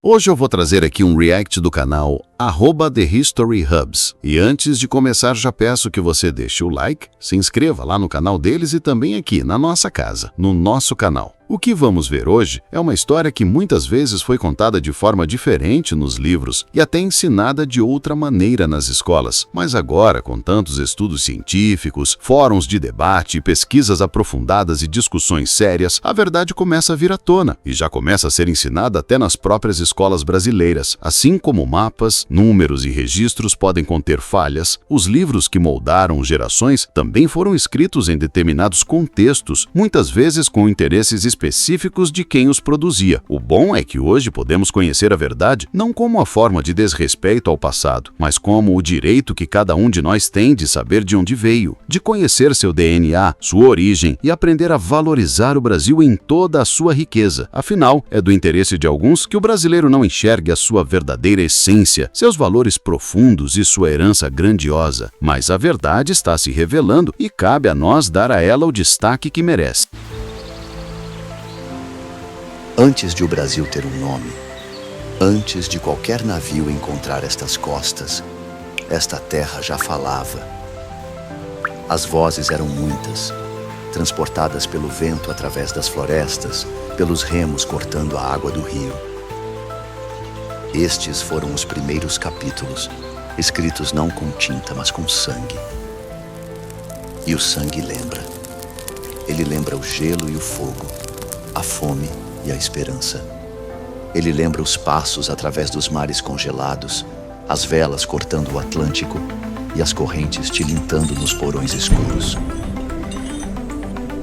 Hoje eu vou trazer aqui um react do canal @TheHistoryHubs. E antes de começar, já peço que você deixe o like, se inscreva lá no canal deles e também aqui na nossa casa, no nosso canal. O que vamos ver hoje é uma história que muitas vezes foi contada de forma diferente nos livros e até ensinada de outra maneira nas escolas. Mas agora, com tantos estudos científicos, fóruns de debate, pesquisas aprofundadas e discussões sérias, a verdade começa a vir à tona e já começa a ser ensinada até nas próprias escolas brasileiras. Assim como mapas, números e registros podem conter falhas, os livros que moldaram gerações também foram escritos em determinados contextos, muitas vezes com interesses específicos de quem os produzia. O bom é que hoje podemos conhecer a verdade não como uma forma de desrespeito ao passado, mas como o direito que cada um de nós tem de saber de onde veio, de conhecer seu DNA, sua origem e aprender a valorizar o Brasil em toda a sua riqueza. Afinal, é do interesse de alguns que o brasileiro não enxergue a sua verdadeira essência, seus valores profundos e sua herança grandiosa. Mas a verdade está se revelando e cabe a nós dar a ela o destaque que merece. Antes de o Brasil ter um nome, antes de qualquer navio encontrar estas costas, esta terra já falava. As vozes eram muitas, transportadas pelo vento através das florestas, pelos remos cortando a água do rio. Estes foram os primeiros capítulos, escritos não com tinta, mas com sangue. E o sangue lembra. Ele lembra o gelo e o fogo, a fome e a esperança. Ele lembra os passos através dos mares congelados, as velas cortando o Atlântico e as correntes tilintando nos porões escuros.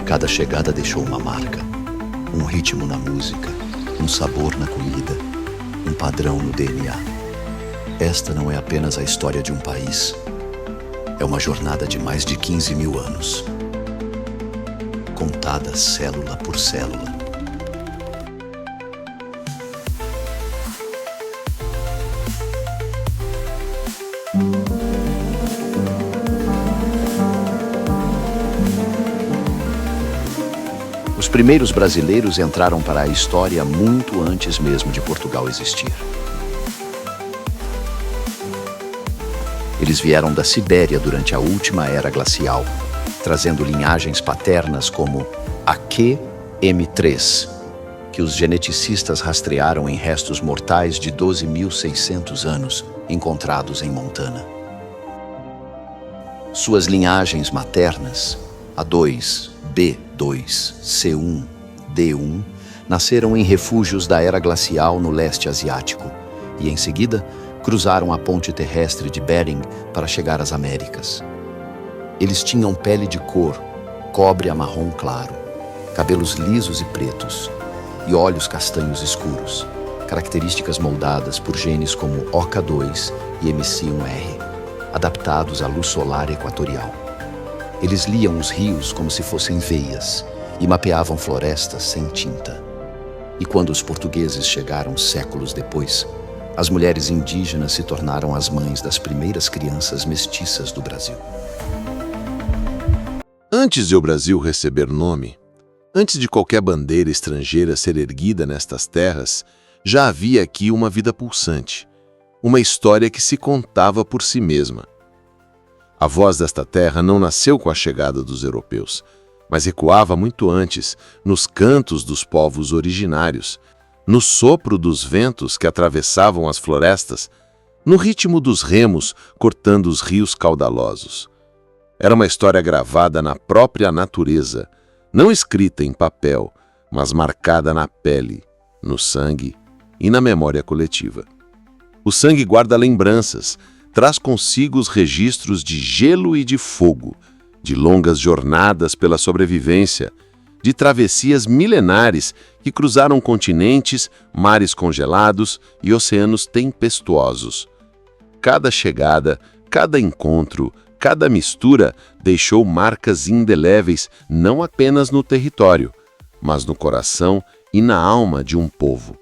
Cada chegada deixou uma marca, um ritmo na música, um sabor na comida, um padrão no DNA. Esta não é apenas a história de um país. É uma jornada de mais de 15 mil anos, contada célula por célula. Os primeiros brasileiros entraram para a história muito antes mesmo de Portugal existir. Eles vieram da Sibéria durante a última era glacial, trazendo linhagens paternas como a QM3, que os geneticistas rastrearam em restos mortais de 12.600 anos encontrados em Montana. Suas linhagens maternas, A2, B2, C1, D1, nasceram em refúgios da era glacial no leste asiático e, em seguida, cruzaram a ponte terrestre de Bering para chegar às Américas. Eles tinham pele de cor, cobre a marrom claro, cabelos lisos e pretos e olhos castanhos escuros, características moldadas por genes como OCA2 e MC1R, adaptados à luz solar equatorial. Eles liam os rios como se fossem veias e mapeavam florestas sem tinta. E quando os portugueses chegaram séculos depois, as mulheres indígenas se tornaram as mães das primeiras crianças mestiças do Brasil. Antes de o Brasil receber nome, antes de qualquer bandeira estrangeira ser erguida nestas terras, já havia aqui uma vida pulsante, uma história que se contava por si mesma. A voz desta terra não nasceu com a chegada dos europeus, mas ecoava muito antes, nos cantos dos povos originários, no sopro dos ventos que atravessavam as florestas, no ritmo dos remos cortando os rios caudalosos. Era uma história gravada na própria natureza, não escrita em papel, mas marcada na pele, no sangue e na memória coletiva. O sangue guarda lembranças, traz consigo os registros de gelo e de fogo, de longas jornadas pela sobrevivência, de travessias milenares que cruzaram continentes, mares congelados e oceanos tempestuosos. Cada chegada, cada encontro, cada mistura deixou marcas indeléveis não apenas no território, mas no coração e na alma de um povo.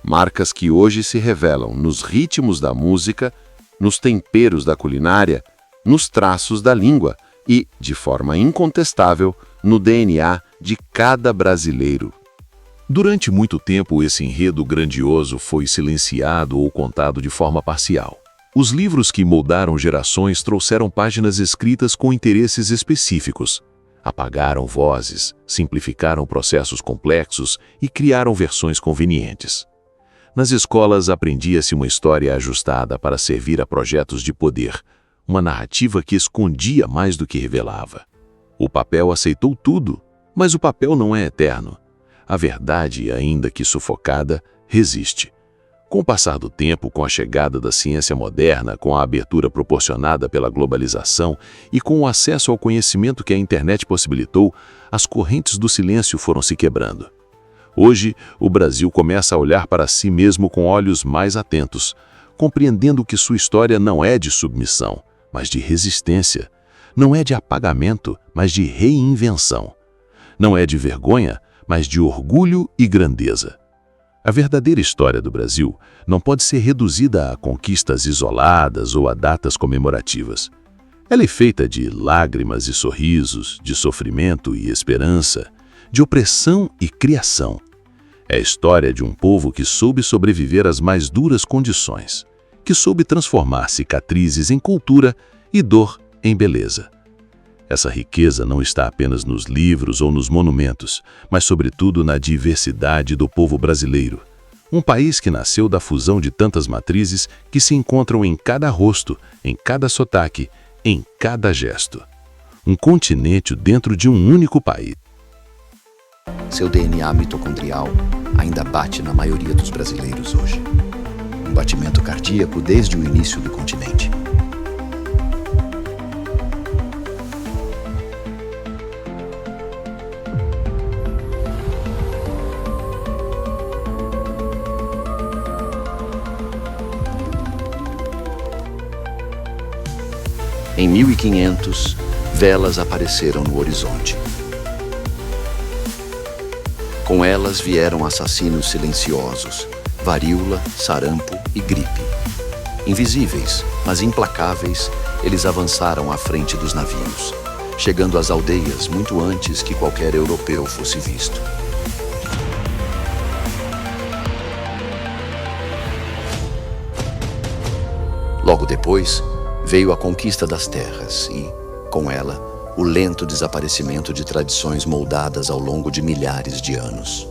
Marcas que hoje se revelam nos ritmos da música, nos temperos da culinária, nos traços da língua e, de forma incontestável, no DNA de cada brasileiro. Durante muito tempo, esse enredo grandioso foi silenciado ou contado de forma parcial. Os livros que moldaram gerações trouxeram páginas escritas com interesses específicos. Apagaram vozes, simplificaram processos complexos e criaram versões convenientes. Nas escolas aprendia-se uma história ajustada para servir a projetos de poder, uma narrativa que escondia mais do que revelava. O papel aceitou tudo, mas o papel não é eterno. A verdade, ainda que sufocada, resiste. Com o passar do tempo, com a chegada da ciência moderna, com a abertura proporcionada pela globalização e com o acesso ao conhecimento que a internet possibilitou, as correntes do silêncio foram se quebrando. Hoje, o Brasil começa a olhar para si mesmo com olhos mais atentos, compreendendo que sua história não é de submissão, mas de resistência. Não é de apagamento, mas de reinvenção. Não é de vergonha, mas de orgulho e grandeza. A verdadeira história do Brasil não pode ser reduzida a conquistas isoladas ou a datas comemorativas. Ela é feita de lágrimas e sorrisos, de sofrimento e esperança, de opressão e criação. É a história de um povo que soube sobreviver às mais duras condições, que soube transformar cicatrizes em cultura e dor em beleza. Essa riqueza não está apenas nos livros ou nos monumentos, mas sobretudo na diversidade do povo brasileiro. Um país que nasceu da fusão de tantas matrizes que se encontram em cada rosto, em cada sotaque, em cada gesto. Um continente dentro de um único país. Seu DNA mitocondrial ainda bate na maioria dos brasileiros hoje. Um batimento cardíaco desde o início do continente. Em 1500, velas apareceram no horizonte. Com elas vieram assassinos silenciosos, varíola, sarampo e gripe. Invisíveis, mas implacáveis, eles avançaram à frente dos navios, chegando às aldeias muito antes que qualquer europeu fosse visto. Logo depois, veio a conquista das terras e, com ela, o lento desaparecimento de tradições moldadas ao longo de milhares de anos.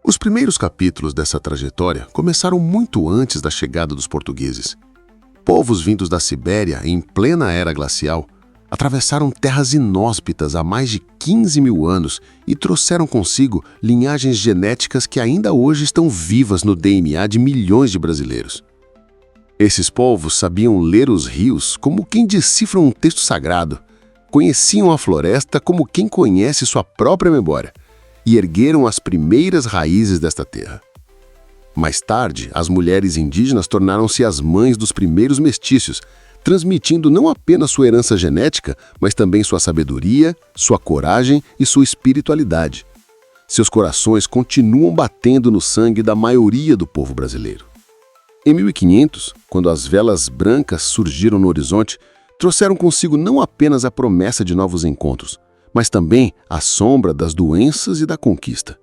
Os primeiros capítulos dessa trajetória começaram muito antes da chegada dos portugueses. Povos vindos da Sibéria, em plena era glacial, atravessaram terras inóspitas há mais de 15 mil anos e trouxeram consigo linhagens genéticas que ainda hoje estão vivas no DNA de milhões de brasileiros. Esses povos sabiam ler os rios como quem decifra um texto sagrado, conheciam a floresta como quem conhece sua própria memória e ergueram as primeiras raízes desta terra. Mais tarde, as mulheres indígenas tornaram-se as mães dos primeiros mestiços, transmitindo não apenas sua herança genética, mas também sua sabedoria, sua coragem e sua espiritualidade. Seus corações continuam batendo no sangue da maioria do povo brasileiro. Em 1500, quando as velas brancas surgiram no horizonte, trouxeram consigo não apenas a promessa de novos encontros, mas também a sombra das doenças e da conquista.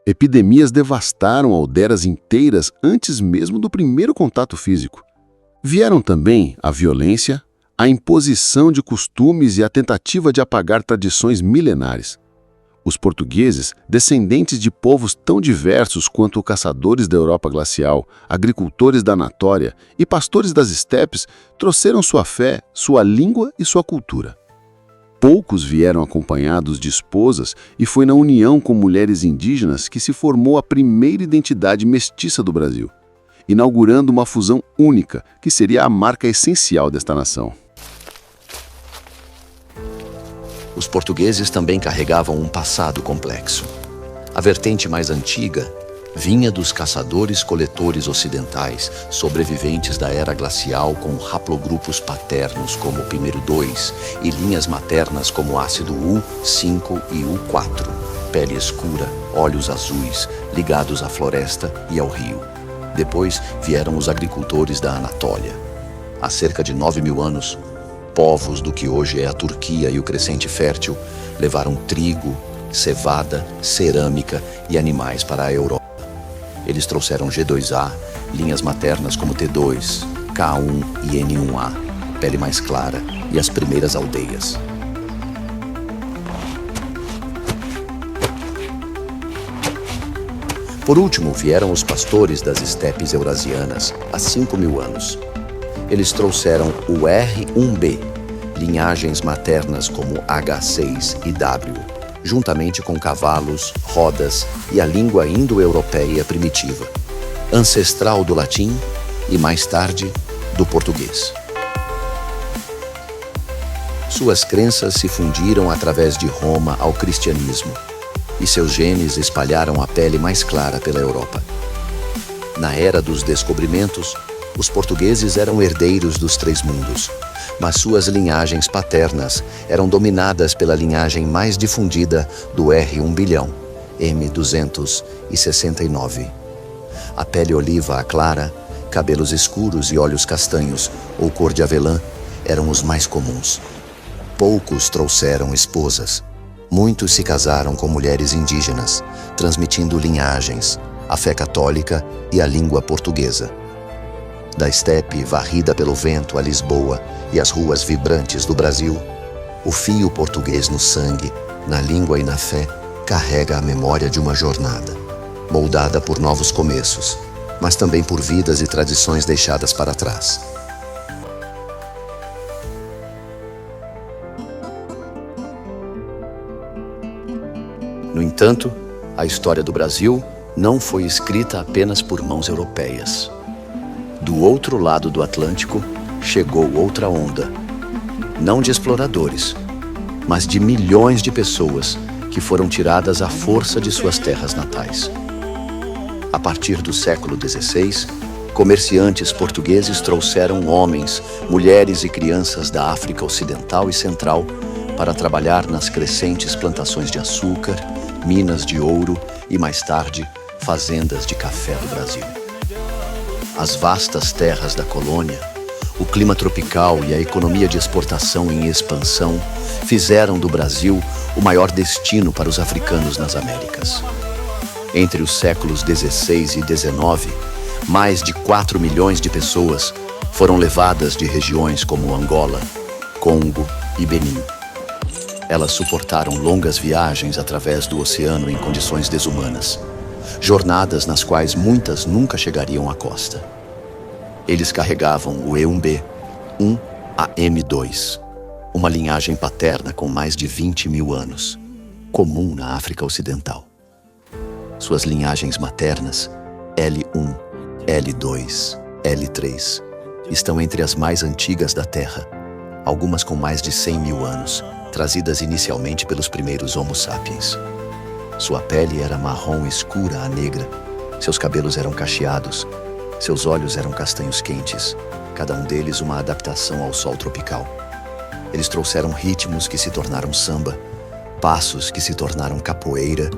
Epidemias devastaram aldeias inteiras antes mesmo do primeiro contato físico. Vieram também a violência, a imposição de costumes e a tentativa de apagar tradições milenares. Os portugueses, descendentes de povos tão diversos quanto caçadores da Europa glacial, agricultores da Anatólia e pastores das estepes, trouxeram sua fé, sua língua e sua cultura. Poucos vieram acompanhados de esposas e foi na união com mulheres indígenas que se formou a primeira identidade mestiça do Brasil, inaugurando uma fusão única que seria a marca essencial desta nação. Os portugueses também carregavam um passado complexo. A vertente mais antiga vinha dos caçadores-coletores ocidentais, sobreviventes da era glacial com haplogrupos paternos como o Pimeiro II e linhas maternas como ácido U5 e U4, pele escura, olhos azuis, ligados à floresta e ao rio. Depois vieram os agricultores da Anatólia. Há cerca de 9 mil anos, povos do que hoje é a Turquia e o Crescente Fértil Levaram trigo, cevada, cerâmica e animais para a Europa. Eles trouxeram G2A, linhas maternas como T2, K1 e N1A, pele mais clara e as primeiras aldeias. Por último, vieram os pastores das estepes eurasianas há 5.000 anos. Eles trouxeram o R1B, linhagens maternas como H6 e W, juntamente com cavalos, rodas e a língua indo-europeia primitiva, ancestral do latim e, mais tarde, do português. Suas crenças se fundiram através de Roma ao cristianismo, e seus genes espalharam a pele mais clara pela Europa. Na era dos descobrimentos, os portugueses eram herdeiros dos 3 mundos, mas suas linhagens paternas eram dominadas pela linhagem mais difundida do R1 bilhão, M269. A pele oliva clara, cabelos escuros e olhos castanhos ou cor de avelã eram os mais comuns. Poucos trouxeram esposas. Muitos se casaram com mulheres indígenas, transmitindo linhagens, a fé católica e a língua portuguesa. Da estepe varrida pelo vento a Lisboa e as ruas vibrantes do Brasil, o fio português no sangue, na língua e na fé carrega a memória de uma jornada, moldada por novos começos, mas também por vidas e tradições deixadas para trás. No entanto, a história do Brasil não foi escrita apenas por mãos europeias. Do outro lado do Atlântico, chegou outra onda, não de exploradores, mas de milhões de pessoas que foram tiradas à força de suas terras natais. A partir do século XVI, comerciantes portugueses trouxeram homens, mulheres e crianças da África Ocidental e Central para trabalhar nas crescentes plantações de açúcar, minas de ouro e, mais tarde, fazendas de café do Brasil. As vastas terras da colônia, o clima tropical e a economia de exportação em expansão fizeram do Brasil o maior destino para os africanos nas Américas. Entre os séculos XVI e XIX, mais de 4 milhões de pessoas foram levadas de regiões como Angola, Congo e Benin. Elas suportaram longas viagens através do oceano em condições desumanas, jornadas nas quais muitas nunca chegariam à costa. Eles carregavam o E1B, 1 a M2, uma linhagem paterna com mais de 20.000 anos, comum na África Ocidental. Suas linhagens maternas, L1, L2, L3, estão entre as mais antigas da Terra, algumas com mais de 100.000 anos, trazidas inicialmente pelos primeiros Homo sapiens. Sua pele era marrom escura a negra, seus cabelos eram cacheados, seus olhos eram castanhos quentes, cada um deles uma adaptação ao sol tropical. Eles trouxeram ritmos que se tornaram samba, passos que se tornaram capoeira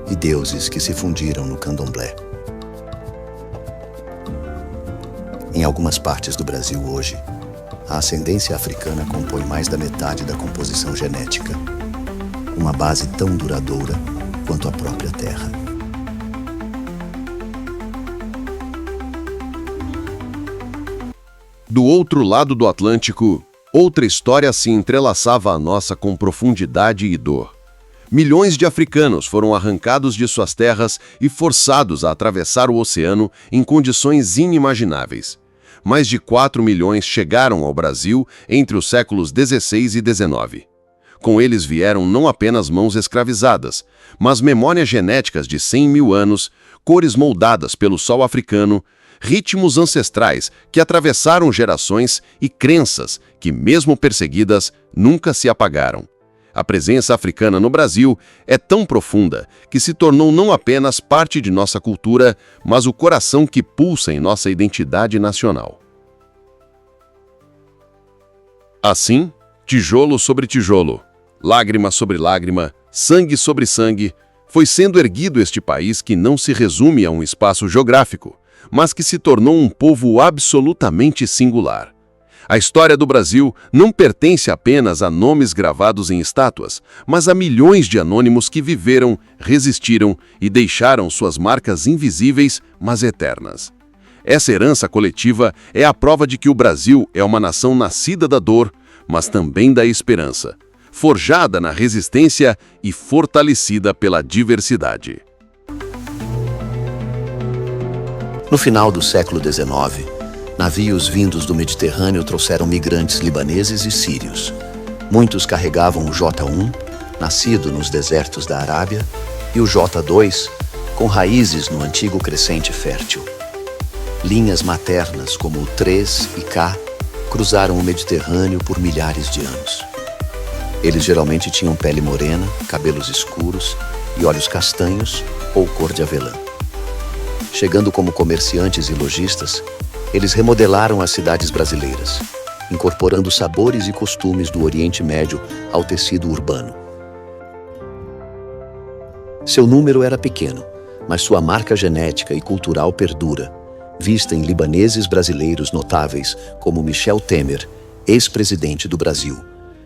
e deuses que se fundiram no candomblé. Em algumas partes do Brasil hoje, a ascendência africana compõe mais da metade da composição genética, uma base tão duradoura quanto a própria Terra. Do outro lado do Atlântico, outra história se entrelaçava à nossa com profundidade e dor. Milhões de africanos foram arrancados de suas terras e forçados a atravessar o oceano em condições inimagináveis. Mais de 4 milhões chegaram ao Brasil entre os séculos XVI e XIX. Com eles vieram não apenas mãos escravizadas, mas memórias genéticas de 100.000 anos, cores moldadas pelo sol africano, ritmos ancestrais que atravessaram gerações e crenças que, mesmo perseguidas, nunca se apagaram. A presença africana no Brasil é tão profunda que se tornou não apenas parte de nossa cultura, mas o coração que pulsa em nossa identidade nacional. Assim, tijolo sobre tijolo, lágrima sobre lágrima, sangue sobre sangue, foi sendo erguido este país que não se resume a um espaço geográfico, mas que se tornou um povo absolutamente singular. A história do Brasil não pertence apenas a nomes gravados em estátuas, mas a milhões de anônimos que viveram, resistiram e deixaram suas marcas invisíveis, mas eternas. Essa herança coletiva é a prova de que o Brasil é uma nação nascida da dor, mas também da esperança, forjada na resistência e fortalecida pela diversidade. No final do século XIX, navios vindos do Mediterrâneo trouxeram migrantes libaneses e sírios. Muitos carregavam o J1, nascido nos desertos da Arábia, e o J2, com raízes no antigo crescente fértil. Linhas maternas como o 3 e K cruzaram o Mediterrâneo por milhares de anos. Eles geralmente tinham pele morena, cabelos escuros e olhos castanhos ou cor de avelã. Chegando como comerciantes e lojistas, eles remodelaram as cidades brasileiras, incorporando sabores e costumes do Oriente Médio ao tecido urbano. Seu número era pequeno, mas sua marca genética e cultural perdura, vista em libaneses brasileiros notáveis como Michel Temer, ex-presidente do Brasil,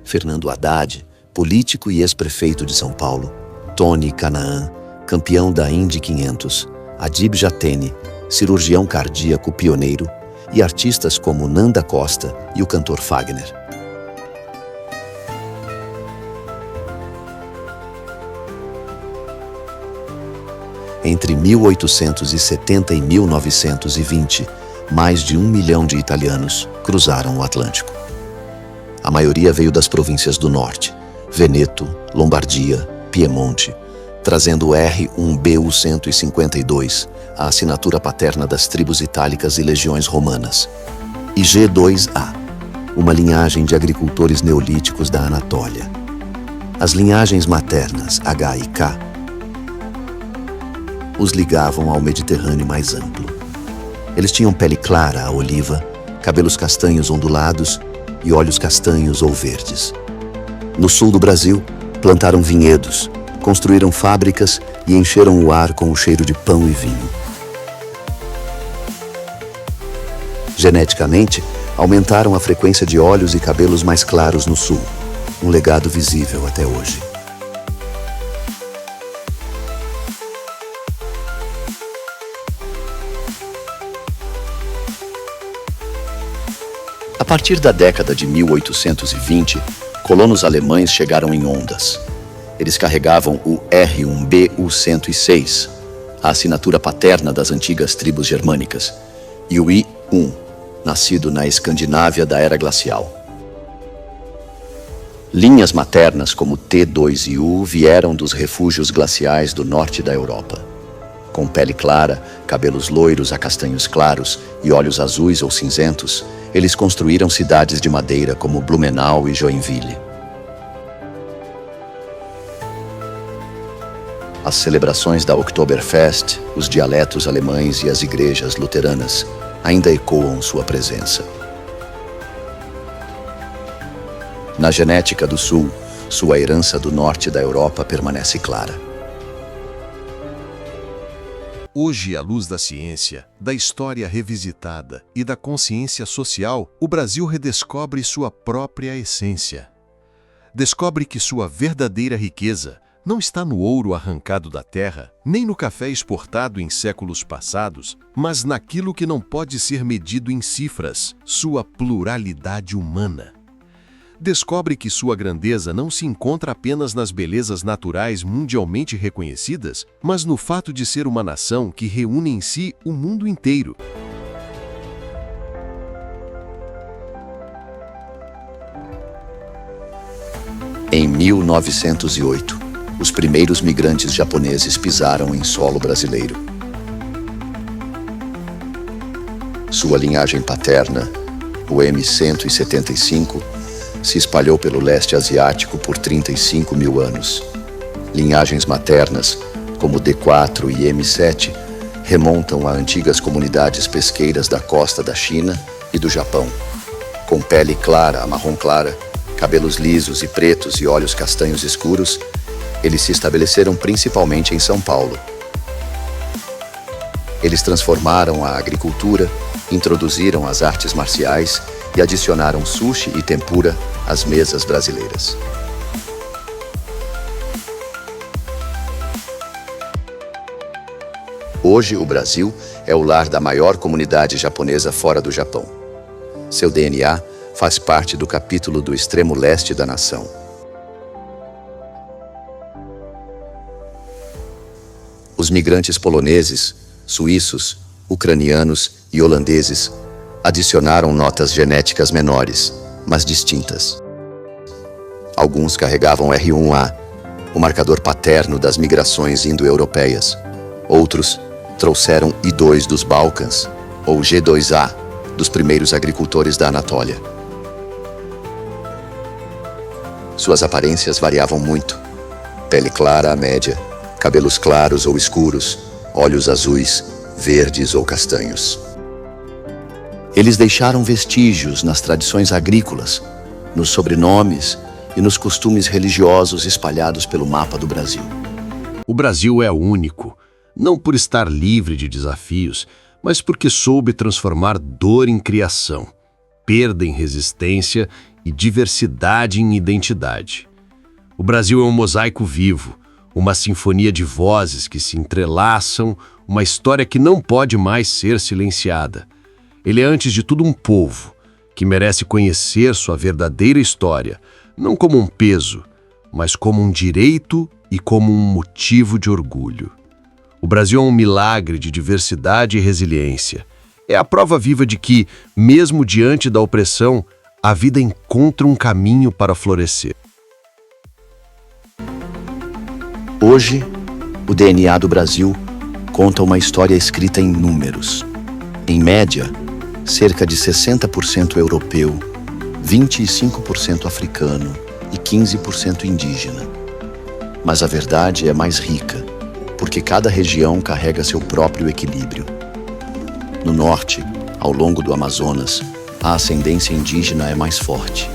Fernando Haddad, político e ex-prefeito de São Paulo, Tony Canaan, campeão da Indy 500, Adib Jatene, cirurgião cardíaco pioneiro, e artistas como Nanda Costa e o cantor Fagner. Entre 1870 e 1920, mais de 1 milhão de italianos cruzaram o Atlântico. A maioria veio das províncias do norte, Veneto, Lombardia, Piemonte, trazendo o R1BU-152, a assinatura paterna das tribos itálicas e legiões romanas, e G2A, uma linhagem de agricultores neolíticos da Anatólia. As linhagens maternas H e K os ligavam ao Mediterrâneo mais amplo. Eles tinham pele clara a oliva, cabelos castanhos ondulados e olhos castanhos ou verdes. No sul do Brasil, plantaram vinhedos, construíram fábricas e encheram o ar com o cheiro de pão e vinho. Geneticamente, aumentaram a frequência de olhos e cabelos mais claros no sul, um legado visível até hoje. A partir da década de 1820, colonos alemães chegaram em ondas. Eles carregavam o R1BU-106, a assinatura paterna das antigas tribos germânicas, e o I-1, nascido na Escandinávia da Era Glacial. Linhas maternas como T2 e U vieram dos refúgios glaciais do norte da Europa. Com pele clara, cabelos loiros a castanhos claros e olhos azuis ou cinzentos, eles construíram cidades de madeira como Blumenau e Joinville. As celebrações da Oktoberfest, os dialetos alemães e as igrejas luteranas ainda ecoam sua presença. Na genética do Sul, sua herança do norte da Europa permanece clara. Hoje, à luz da ciência, da história revisitada e da consciência social, o Brasil redescobre sua própria essência. Descobre que sua verdadeira riqueza não está no ouro arrancado da terra, nem no café exportado em séculos passados, mas naquilo que não pode ser medido em cifras, sua pluralidade humana. Descobre que sua grandeza não se encontra apenas nas belezas naturais mundialmente reconhecidas, mas no fato de ser uma nação que reúne em si o mundo inteiro. Em 1908, os primeiros migrantes japoneses pisaram em solo brasileiro. Sua linhagem paterna, o M175, se espalhou pelo leste asiático por 35 mil anos. Linhagens maternas, como D4 e M7, remontam a antigas comunidades pesqueiras da costa da China e do Japão. Com pele clara a marrom clara, cabelos lisos e pretos e olhos castanhos escuros, eles se estabeleceram principalmente em São Paulo. Eles transformaram a agricultura, introduziram as artes marciais e adicionaram sushi e tempura às mesas brasileiras. Hoje, o Brasil é o lar da maior comunidade japonesa fora do Japão. Seu DNA faz parte do capítulo do extremo leste da nação. Os migrantes poloneses, suíços, ucranianos e holandeses adicionaram notas genéticas menores, mas distintas. Alguns carregavam R1A, o marcador paterno das migrações indo-europeias. Outros trouxeram I2 dos Balcãs, ou G2A, dos primeiros agricultores da Anatólia. Suas aparências variavam muito. Pele clara à média, cabelos claros ou escuros, olhos azuis, verdes ou castanhos. Eles deixaram vestígios nas tradições agrícolas, nos sobrenomes e nos costumes religiosos espalhados pelo mapa do Brasil. O Brasil é único, não por estar livre de desafios, mas porque soube transformar dor em criação, perda em resistência e diversidade em identidade. O Brasil é um mosaico vivo, uma sinfonia de vozes que se entrelaçam, uma história que não pode mais ser silenciada. Ele é, antes de tudo, um povo que merece conhecer sua verdadeira história, não como um peso, mas como um direito e como um motivo de orgulho. O Brasil é um milagre de diversidade e resiliência. É a prova viva de que, mesmo diante da opressão, a vida encontra um caminho para florescer. Hoje, o DNA do Brasil conta uma história escrita em números. Em média, cerca de 60% europeu, 25% africano e 15% indígena. Mas a verdade é mais rica, porque cada região carrega seu próprio equilíbrio. No norte, ao longo do Amazonas, a ascendência indígena é mais forte,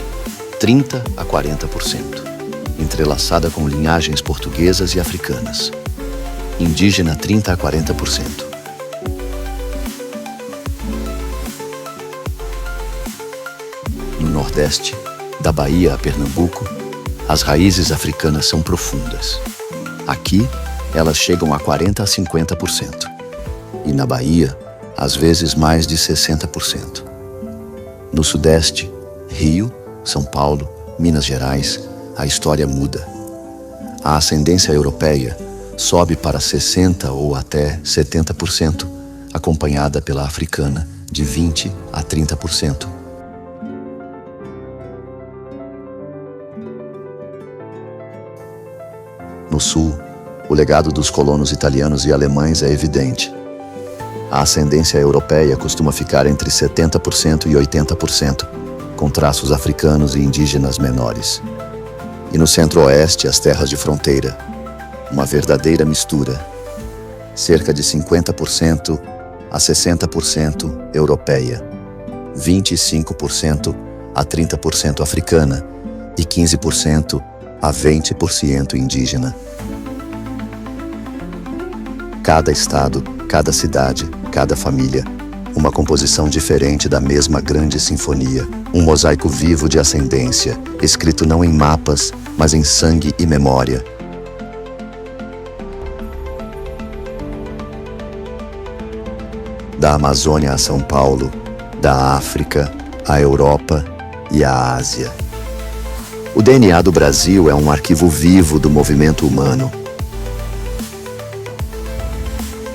30% a 40%, entrelaçada com linhagens portuguesas e africanas. Indígena 30% a 40%. No nordeste, da Bahia a Pernambuco, as raízes africanas são profundas. Aqui, elas chegam a 40% a 50%. E na Bahia, às vezes mais de 60%. No Sudeste, Rio, São Paulo, Minas Gerais, a história muda. A ascendência europeia sobe para 60% ou até 70%, acompanhada pela africana, de 20% a 30%. No Sul, o legado dos colonos italianos e alemães é evidente. A ascendência europeia costuma ficar entre 70% e 80%, com traços africanos e indígenas menores. E no Centro-Oeste, as terras de fronteira, uma verdadeira mistura. Cerca de 50% a 60% europeia, 25% a 30% africana e 15% a 20% indígena. Cada estado, cada cidade, cada família, uma composição diferente da mesma grande sinfonia, um mosaico vivo de ascendência, escrito não em mapas, mas em sangue e memória. Da Amazônia a São Paulo, da África à Europa e à Ásia. O DNA do Brasil é um arquivo vivo do movimento humano.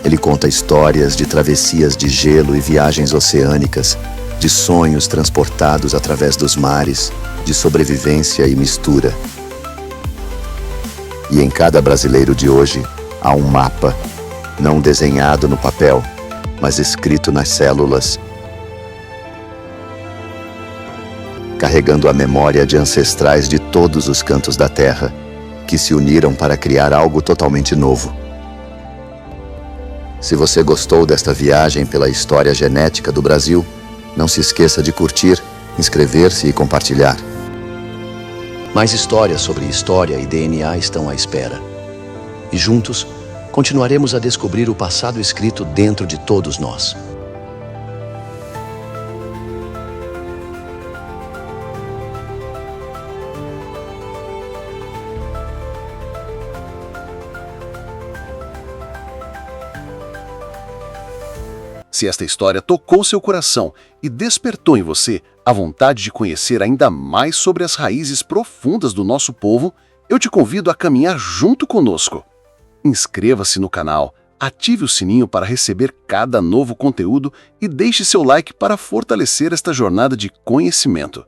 Ele conta histórias de travessias de gelo e viagens oceânicas, de sonhos transportados através dos mares, de sobrevivência e mistura. E em cada brasileiro de hoje há um mapa, não desenhado no papel, mas escrito nas células, carregando a memória de ancestrais de todos os cantos da terra, que se uniram para criar algo totalmente novo. Se você gostou desta viagem pela história genética do Brasil, não se esqueça de curtir, inscrever-se e compartilhar. Mais histórias sobre história e DNA estão à espera. E juntos, continuaremos a descobrir o passado escrito dentro de todos nós. Se esta história tocou seu coração e despertou em você a vontade de conhecer ainda mais sobre as raízes profundas do nosso povo, eu te convido a caminhar junto conosco. Inscreva-se no canal, ative o sininho para receber cada novo conteúdo e deixe seu like para fortalecer esta jornada de conhecimento.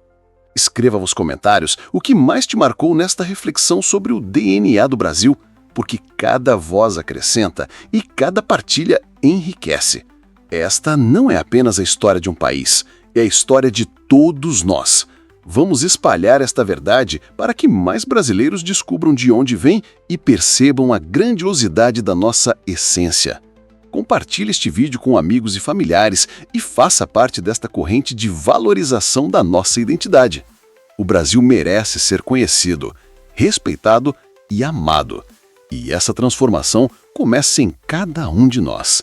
Escreva nos comentários o que mais te marcou nesta reflexão sobre o DNA do Brasil, porque cada voz acrescenta e cada partilha enriquece. Esta não é apenas a história de um país, é a história de todos nós. Vamos espalhar esta verdade para que mais brasileiros descubram de onde vem e percebam a grandiosidade da nossa essência. Compartilhe este vídeo com amigos e familiares e faça parte desta corrente de valorização da nossa identidade. O Brasil merece ser conhecido, respeitado e amado. E essa transformação começa em cada um de nós.